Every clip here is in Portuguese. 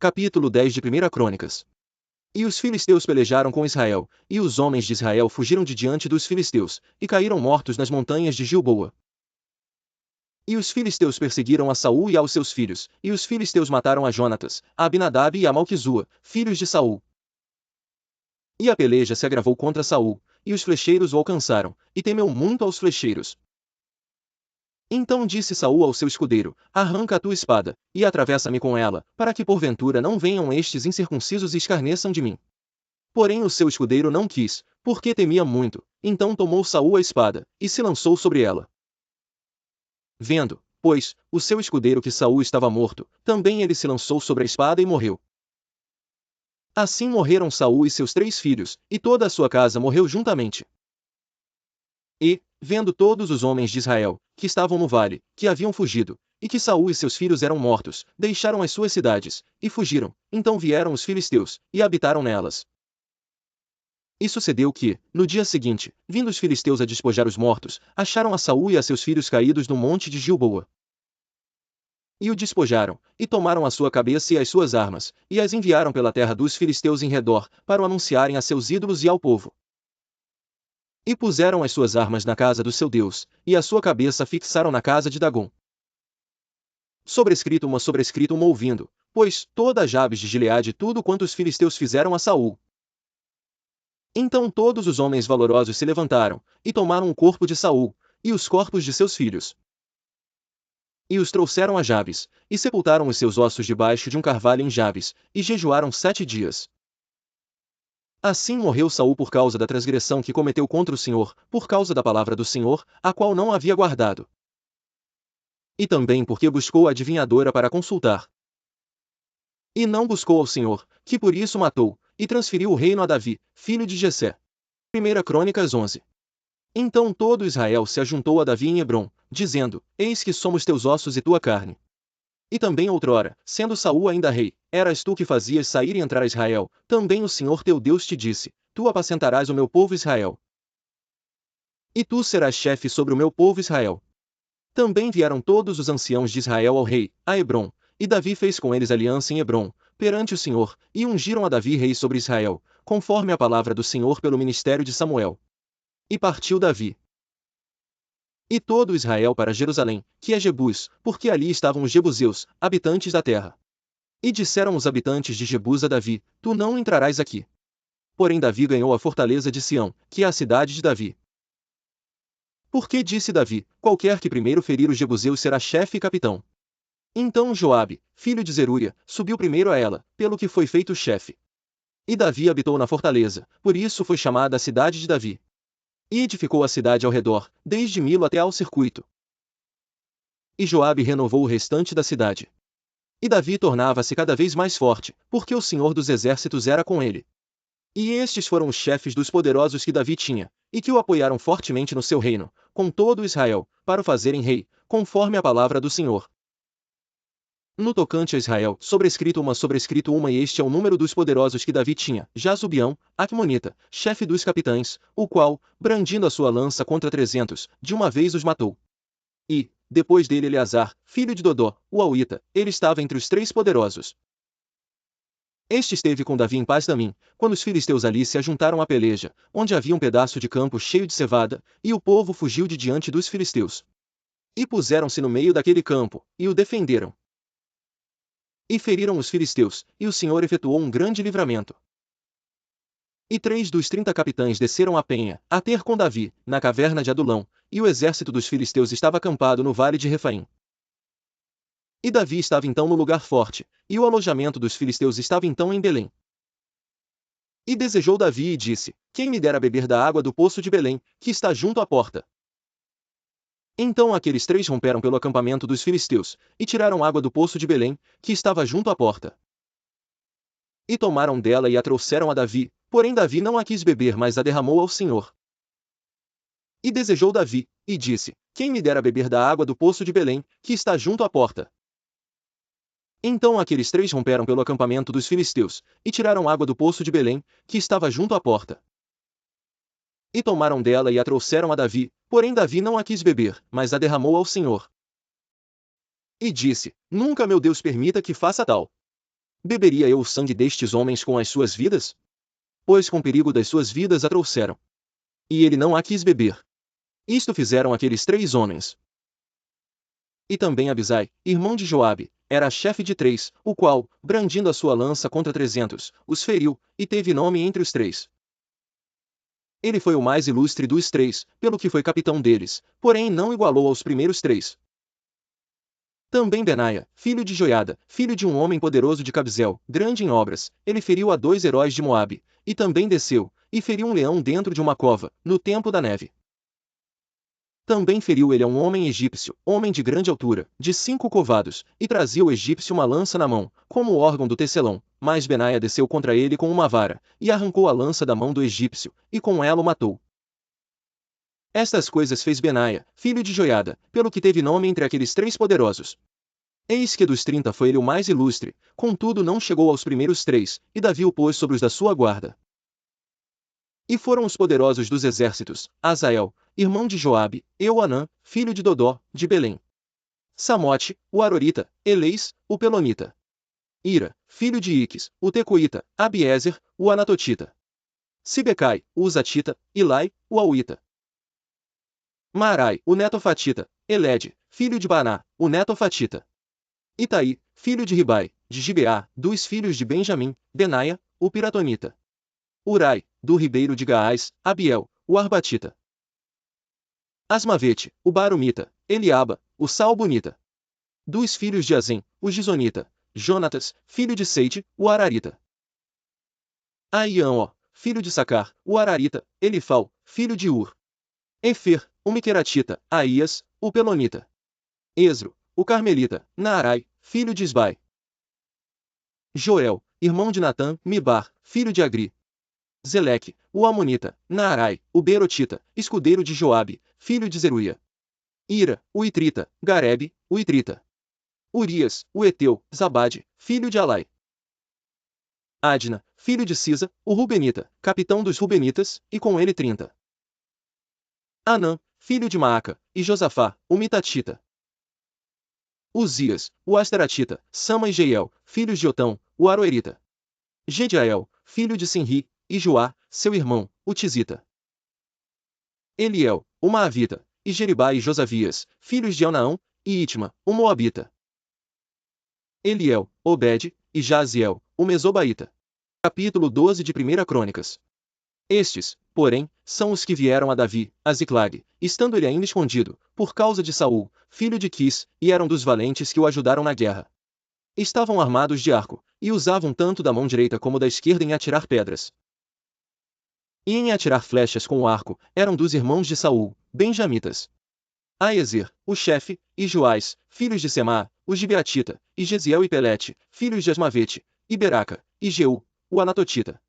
Capítulo 10 de 1 Crônicas. E os filisteus pelejaram com Israel, e os homens de Israel fugiram de diante dos filisteus, e caíram mortos nas montanhas de Gilboa. E os filisteus perseguiram a Saul e aos seus filhos, e os filisteus mataram a Jonatas, a Abinadab e a Malquizua, filhos de Saul. E a peleja se agravou contra Saul, e os flecheiros o alcançaram, e temeu muito aos flecheiros. Então disse Saul ao seu escudeiro: arranca a tua espada, e atravessa-me com ela, para que porventura não venham estes incircuncisos e escarneçam de mim. Porém o seu escudeiro não quis, porque temia muito. Então tomou Saul a espada, e se lançou sobre ela. Vendo, pois, o seu escudeiro que Saul estava morto, também ele se lançou sobre a espada e morreu. Assim morreram Saul e seus 3 filhos, e toda a sua casa morreu juntamente. E, vendo todos os homens de Israel, que estavam no vale, que haviam fugido, e que Saul e seus filhos eram mortos, deixaram as suas cidades, e fugiram. Então vieram os filisteus, e habitaram nelas. E sucedeu que, no dia seguinte, vindo os filisteus a despojar os mortos, acharam a Saul e a seus filhos caídos no monte de Gilboa. E o despojaram, e tomaram a sua cabeça e as suas armas, e as enviaram pela terra dos filisteus em redor, para o anunciarem a seus ídolos e ao povo. E puseram as suas armas na casa do seu Deus, e a sua cabeça fixaram na casa de Dagom. Sobrescrito uma ouvindo, pois toda a Jabes de Gileade tudo quanto os filisteus fizeram a Saul. Então todos os homens valorosos se levantaram, e tomaram o corpo de Saul, e os corpos de seus filhos. E os trouxeram a Jabes, e sepultaram os seus ossos debaixo de um carvalho em Jabes, e jejuaram 7 dias. Assim morreu Saul por causa da transgressão que cometeu contra o Senhor, por causa da palavra do Senhor, a qual não havia guardado. E também porque buscou a adivinhadora para consultar. E não buscou ao Senhor, que por isso matou, e transferiu o reino a Davi, filho de Jessé. 1 Crônicas 11. Então todo Israel se ajuntou a Davi em Hebrom, dizendo: eis que somos teus ossos e tua carne. E também outrora, sendo Saul ainda rei, eras tu que fazias sair e entrar a Israel, também o Senhor teu Deus te disse: tu apacentarás o meu povo Israel. E tu serás chefe sobre o meu povo Israel. Também vieram todos os anciãos de Israel ao rei, a Hebrom, e Davi fez com eles aliança em Hebrom, perante o Senhor, e ungiram a Davi rei sobre Israel, conforme a palavra do Senhor pelo ministério de Samuel. E partiu Davi. E todo Israel para Jerusalém, que é Jebus, porque ali estavam os jebuseus, habitantes da terra. E disseram os habitantes de Jebus a Davi: tu não entrarás aqui. Porém Davi ganhou a fortaleza de Sião, que é a cidade de Davi. Porque disse Davi: qualquer que primeiro ferir os jebuseus será chefe e capitão. Então Joabe, filho de Zerúia, subiu primeiro a ela, pelo que foi feito chefe. E Davi habitou na fortaleza, por isso foi chamada a cidade de Davi. E edificou a cidade ao redor, desde Milo até ao circuito. E Joabe renovou o restante da cidade. E Davi tornava-se cada vez mais forte, porque o Senhor dos exércitos era com ele. E estes foram os chefes dos poderosos que Davi tinha, e que o apoiaram fortemente no seu reino, com todo Israel, para o fazerem rei, conforme a palavra do Senhor. No tocante a Israel, sobrescrito uma e este é o número dos poderosos que Davi tinha: Jazubião, Acmonita, chefe dos capitães, o qual, brandindo a sua lança contra 300, de uma vez os matou. E, depois dele Eleazar, filho de Dodó, o Auita, ele estava entre os 3 poderosos. Este esteve com Davi em Pas-damim, quando os filisteus ali se ajuntaram à peleja, onde havia um pedaço de campo cheio de cevada, e o povo fugiu de diante dos filisteus. E puseram-se no meio daquele campo, e o defenderam. E feriram os filisteus, e o Senhor efetuou um grande livramento. E 3 dos 30 capitães desceram a penha, a ter com Davi, na caverna de Adulão, e o exército dos filisteus estava acampado no vale de Refaim. E Davi estava então no lugar forte, e o alojamento dos filisteus estava então em Belém. E desejou Davi e disse: quem me dera beber da água do poço de Belém, que está junto à porta? Então aqueles 3 romperam pelo acampamento dos filisteus, e tiraram água do poço de Belém, que estava junto à porta. E tomaram dela e a trouxeram a Davi, porém Davi não a quis beber, mas a derramou ao Senhor. E desejou Davi, e disse: quem me dera beber da água do poço de Belém, que está junto à porta? Então aqueles 3 romperam pelo acampamento dos filisteus, e tiraram água do poço de Belém, que estava junto à porta. E tomaram dela e a trouxeram a Davi, porém Davi não a quis beber, mas a derramou ao Senhor. E disse: nunca meu Deus permita que faça tal. beberia eu o sangue destes homens com as suas vidas? Pois com perigo das suas vidas a trouxeram. E ele não a quis beber. Isto fizeram aqueles 3 homens. E também Abisai, irmão de Joabe, era chefe de 3, o qual, brandindo a sua lança contra 300, os feriu, e teve nome entre os 3. Ele foi o mais ilustre dos 3, pelo que foi capitão deles, porém não igualou aos primeiros 3. Também Benaia, filho de Joiada, filho de um homem poderoso de Cabzel, grande em obras, ele feriu a 2 heróis de Moabe, e também desceu, e feriu um leão dentro de uma cova, no tempo da neve. Também feriu ele a um homem egípcio, homem de grande altura, de 5 covados, e trazia o egípcio uma lança na mão, como o órgão do tecelão, mas Benaia desceu contra ele com uma vara, e arrancou a lança da mão do egípcio, e com ela o matou. Estas coisas fez Benaia, filho de Joiada, pelo que teve nome entre aqueles 3 poderosos. Eis que dos 30 foi ele o mais ilustre, contudo não chegou aos primeiros 3, e Davi o pôs sobre os da sua guarda. E foram os poderosos dos exércitos, Azael, irmão de Joabe, Euanã, filho de Dodó, de Belém. Samote, o Arorita, Eleis, o Pelonita. Ira, filho de Iques, o Tecoíta, Abiezer, o Anatotita. Sibecai, o Uzatita, Ilai, o Auita. Marai, o Netofatita, Elede, filho de Baná, o Netofatita. Itaí, filho de Ribai, de Gibeá, dos filhos de Benjamim, Benaia, o Piratonita. Urai, do ribeiro de Gaás, Abiel, o Arbatita. Asmavete, o Barumita, Eliaba, o Salbonita. Dos filhos de Azem, o Gizonita, Jonatas, filho de Seide, o Ararita. Aião, filho de Sacar, o Ararita, Elifal, filho de Ur. Efer, o Miqueratita, Aías, o Pelonita. Esro, o Carmelita, Naarai, filho de Isbai. Joel, irmão de Natã, Mibar, filho de Agri. Zeleque, o Amonita, Naarai, o Berotita, escudeiro de Joabe, filho de Zeruia. Ira, o Itrita, Garebe, o Itrita. Urias, o Eteu, Zabade, filho de Alai. Adna, filho de Sisa, o Rubenita, capitão dos Rubenitas, e com ele 30. Anã, filho de Maaca, e Josafá, o Mitatita. Uzias, o Asteratita, Sama e Jeiel, filhos de Otão, o Aroerita. Gediael, filho de Sinri, e Joá, seu irmão, o Tizita. Eliel, o Maavita, e Jeribá e Josavias, filhos de Elnaão, e Itma, o Moabita. Eliel, Obed, e Jaziel, o Mesobaíta. Capítulo 12 de 1 Crônicas. Estes, porém, são os que vieram a Davi, a Ziclag, estando ele ainda escondido, por causa de Saul, filho de Quis, e eram dos valentes que o ajudaram na guerra. Estavam armados de arco, e usavam tanto da mão direita como da esquerda em atirar pedras. E em atirar flechas com o arco, eram dos irmãos de Saul, benjamitas. Aezer, o chefe, e Joás, filhos de Semá, o Gibeatita, e Gesiel e Pelete, filhos de Asmavete, e Beraca, e Jeú, o Anatotita.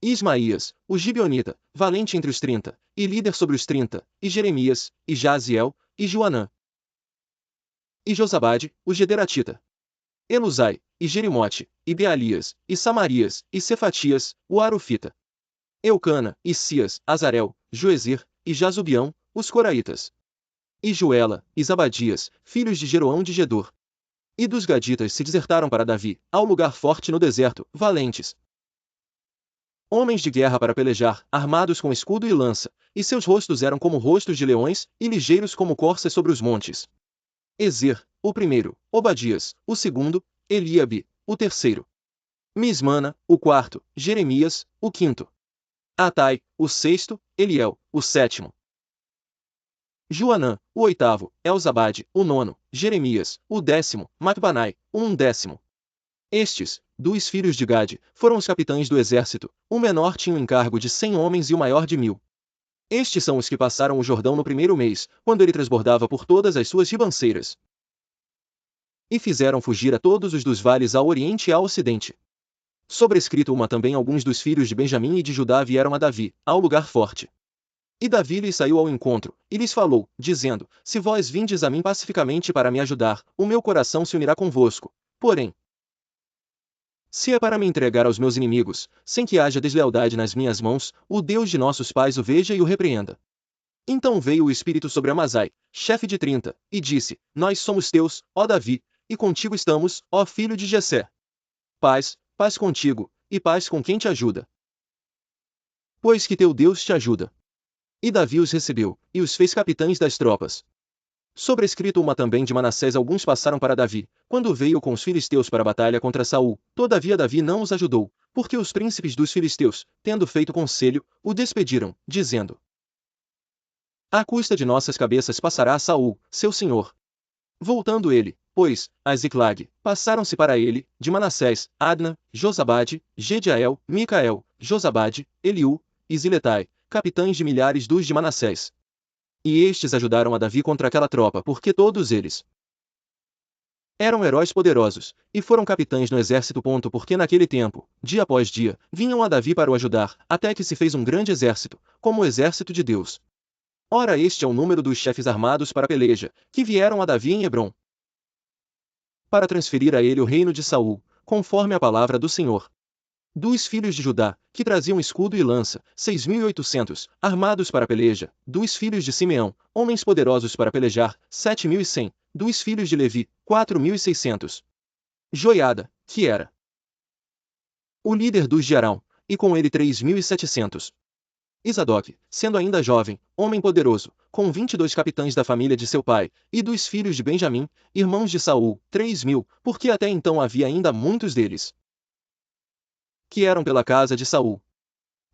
E Ismaías, o Gibeonita, valente entre os 30, e líder sobre os 30, e Jeremias, e Jaziel, e Joanã. E Josabade, o Gederatita. Elusai, e Jerimote, e Bealias, e Samarias, e Cefatias, o Arufita. Eucana, e Sias, Azarel, Joezer, e Jazubião, os Coraitas. E Joela, e Zabadias, filhos de Jeroão de Gedor. E dos Gaditas se desertaram para Davi, ao lugar forte no deserto, valentes. Homens de guerra para pelejar, armados com escudo e lança, e seus rostos eram como rostos de leões, e ligeiros como corças sobre os montes. Ezer, o primeiro, Obadias, o segundo, Eliabe, o terceiro. Mismana, o quarto, Jeremias, o quinto. Atai, o sexto, Eliel, o sétimo. Joanã, o oitavo, Elzabade, o nono, Jeremias, o décimo, Macbanai, o undécimo. Estes, dos filhos de Gade, foram os capitães do exército, o menor tinha o encargo de 100 homens e o maior de 1000. Estes são os que passaram o Jordão no primeiro mês, quando ele transbordava por todas as suas ribanceiras. E fizeram fugir a todos os dos vales ao oriente e ao ocidente. Sobrescrito uma também alguns dos filhos de Benjamim e de Judá vieram a Davi, ao lugar forte. E Davi lhes saiu ao encontro, e lhes falou, dizendo, se vós vindes a mim pacificamente para me ajudar, o meu coração se unirá convosco. Porém, se é para me entregar aos meus inimigos, sem que haja deslealdade nas minhas mãos, o Deus de nossos pais o veja e o repreenda. Então veio o Espírito sobre Amazai, chefe de 30, e disse, nós somos teus, ó Davi, e contigo estamos, ó filho de Jessé. paz, paz contigo, e paz com quem te ajuda. Pois que teu Deus te ajuda. E Davi os recebeu, e os fez capitães das tropas. Sobrescrito uma também de Manassés, alguns passaram para Davi, quando veio com os filisteus para a batalha contra Saul. Todavia Davi não os ajudou, porque os príncipes dos filisteus, tendo feito conselho, o despediram, dizendo: à custa de nossas cabeças passará Saul, seu senhor. Voltando ele, pois, a Ziclag, passaram-se para ele, de Manassés, Adna, Josabade, Gediael, Micael, Josabade, Eliú, e Ziletai, capitães de milhares dos de Manassés. E estes ajudaram a Davi contra aquela tropa, porque todos eles eram heróis poderosos, e foram capitães no exército. Porque naquele tempo, dia após dia, vinham a Davi para o ajudar, até que se fez um grande exército, como o exército de Deus. Ora, este é o número dos chefes armados para a peleja, que vieram a Davi em Hebrom, para transferir a ele o reino de Saul, conforme a palavra do Senhor. Dos filhos de Judá, que traziam escudo e lança, 6.800, armados para a peleja. Dos filhos de Simeão, homens poderosos para pelejar, 7.100. Dos filhos de Levi, 4.600. Joiada, que era o líder dos de Arão, e com ele 3.700. Isadoc, sendo ainda jovem, homem poderoso, com 22 capitães da família de seu pai, e dos filhos de Benjamim, irmãos de Saul, 3.000, porque até então havia ainda muitos deles que eram pela casa de Saul.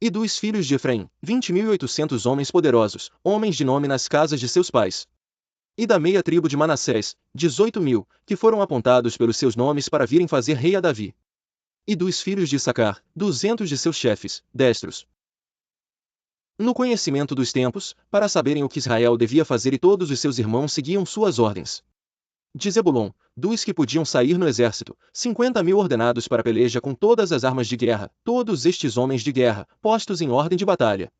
E dos filhos de Efraim, 20.800 homens poderosos, homens de nome nas casas de seus pais. E da meia tribo de Manassés, 18.000, que foram apontados pelos seus nomes para virem fazer rei a Davi. E dos filhos de Issacar, 200 de seus chefes, destros, no conhecimento dos tempos, para saberem o que Israel devia fazer, e todos os seus irmãos seguiam suas ordens. De Zebulon, dos que podiam sair no exército, 50.000 ordenados para a peleja com todas as armas de guerra. Todos estes homens de guerra, postos em ordem de batalha,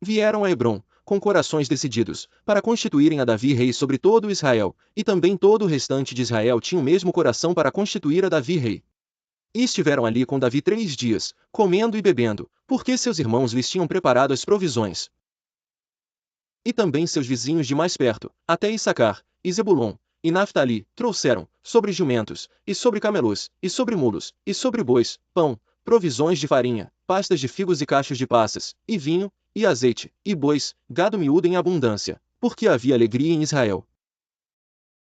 vieram a Hebrom, com corações decididos, para constituírem a Davi rei sobre todo Israel, e também todo o restante de Israel tinha o mesmo coração para constituir a Davi rei. E estiveram ali com Davi 3 dias, comendo e bebendo, porque seus irmãos lhes tinham preparado as provisões. E também seus vizinhos de mais perto, até Issacar, e Zebulon, e Naftali, trouxeram, sobre jumentos, e sobre camelos, e sobre mulos, e sobre bois, pão, provisões de farinha, pastas de figos e cachos de passas, e vinho, e azeite, e bois, gado miúdo em abundância, porque havia alegria em Israel.